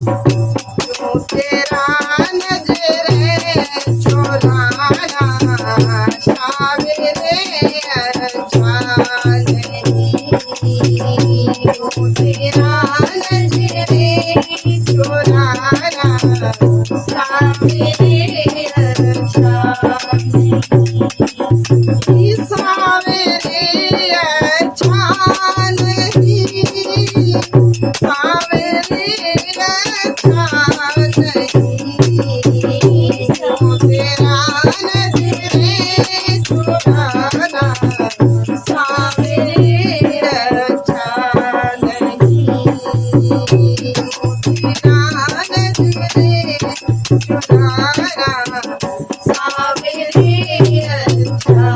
जो तेरा नजरे चुराना सावरे अच्छा नहीं। जो तेरा नजरे चुराना सावरे अच्छा नहीं। सावरे अच्छा नहीं। सावरे अच्छा नहीं। जो तेरा नजरे चुराना सावरे अच्छा नहीं। जो तेरा नजरे चुराना सावरे अच्छा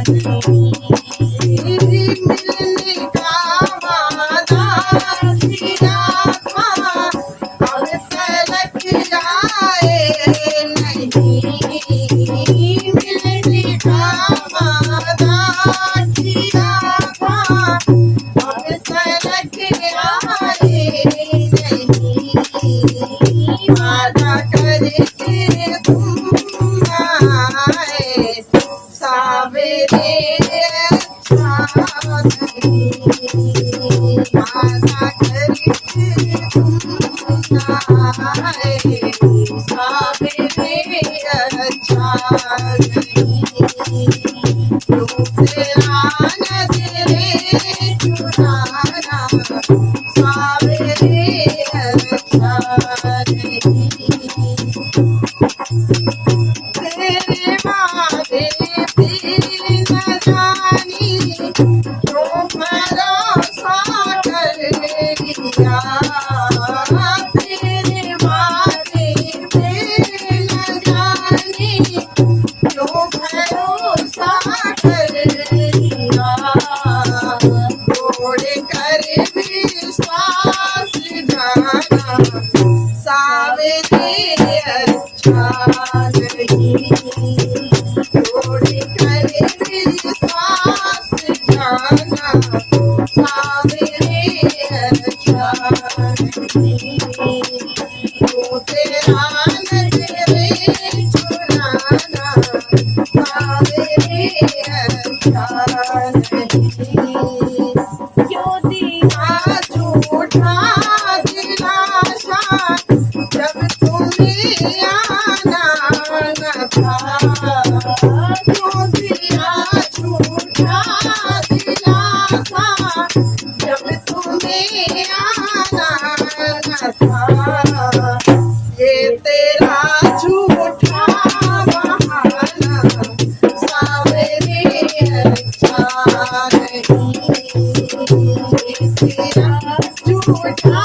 नहीं। मिलने का वादा किया था अब तलक जाए नहीं। मिलने का वादा किया था अब तलक आए नहीं। वादा करके तुम आए सावरे अच्छा नहीं। वादा करके तुम आए सावरे अच्छा नहीं। जो तेरा नजरे चुराना सावरे अच्छा नहीं। तेरे वादे भी न जानी क्यों भरोसा कर लिया। तेरे वादे भी न जानी क्यों भरोसा कर लिया। तोड़ कर विश्वास जाना सावरे अच्छा नहीं। तोड़ कर विश्वास जाना सावरे अच्छा नहीं। जो तेरा नजरे चुराना सावरे अच्छा नहीं। जो दिया झूठा दिलासा जब तुम्हें आना न था। जो दिया झूठा दिलासा जब तुम्हें आना न था। ये तेरा झूठा बहाना सावरे अच्छा नहीं। ये तेरा झूठा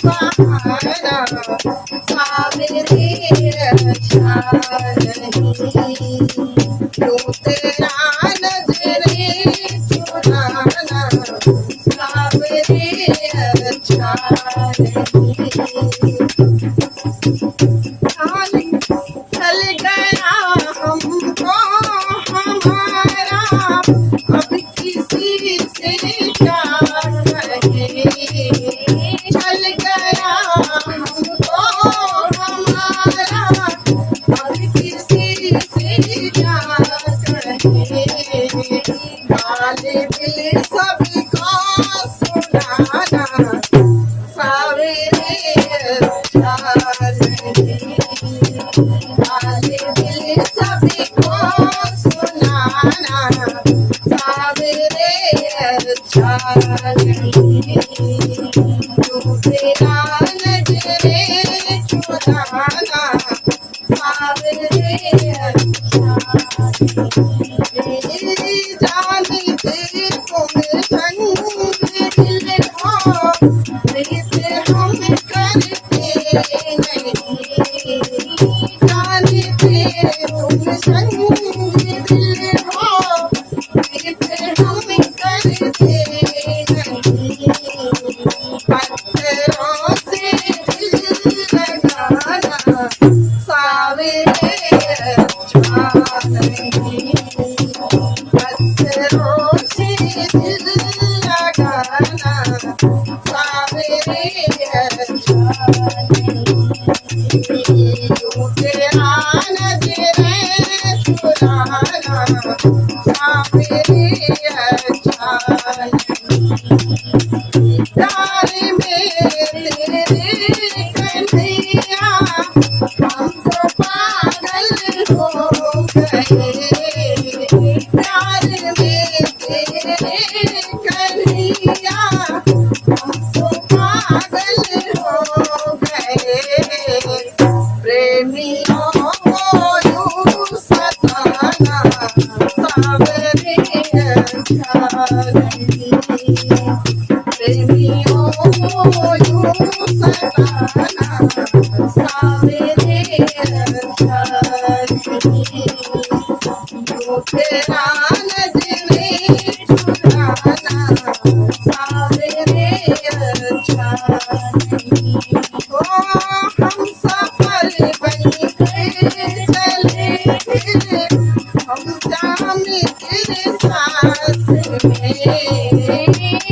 बहाना सावरे अच्छा नहीं। जो तेरा नजरे चुराना सावरे अच्छा नहीं। चल गया हमको हमारा अब किसी से क्या कहे। चल गया हमको हमारा अब किसी से क्या कहे। गाल दिल सबको सुनाना सावरे अच्छा नहीं। गाल दिल सबको सुनाना सावरे अच्छा नहीं। जो तेरा नजरे चुराना सावरे अच्छा नहीं। जानते तुम संग दिल हो प्रीत हम करते नहीं। जानते तुम संग दिल हो प्रीत हम करते नहीं। पत्थरों से दिल लगाना सावरे अच्छा नहीं। पत्थरों से दिल लगाना सावरे अच्छा प्यार में तेरे कन्हैया हम तो पागल हो गए। प्यार में तेरे कन्हैया हम तो पागल हो गए। प्रेमियों को यूं सताना सावरे अच्छा नहीं। प्रेमियों को यूं सताना सावरे अच्छा नहीं। तेरा नजरे चुराना सावरे अच्छा नहीं। ओ हम सफल बन के चले थे, हम जाम तेरे साथ में।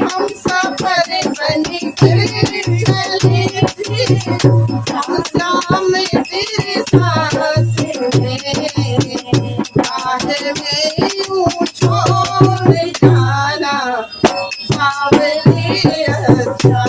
हम सफल बन के चले थे, हम जाम तेरे साथ में। बाहर में यूं छोड़ जाना सावरे अच्छा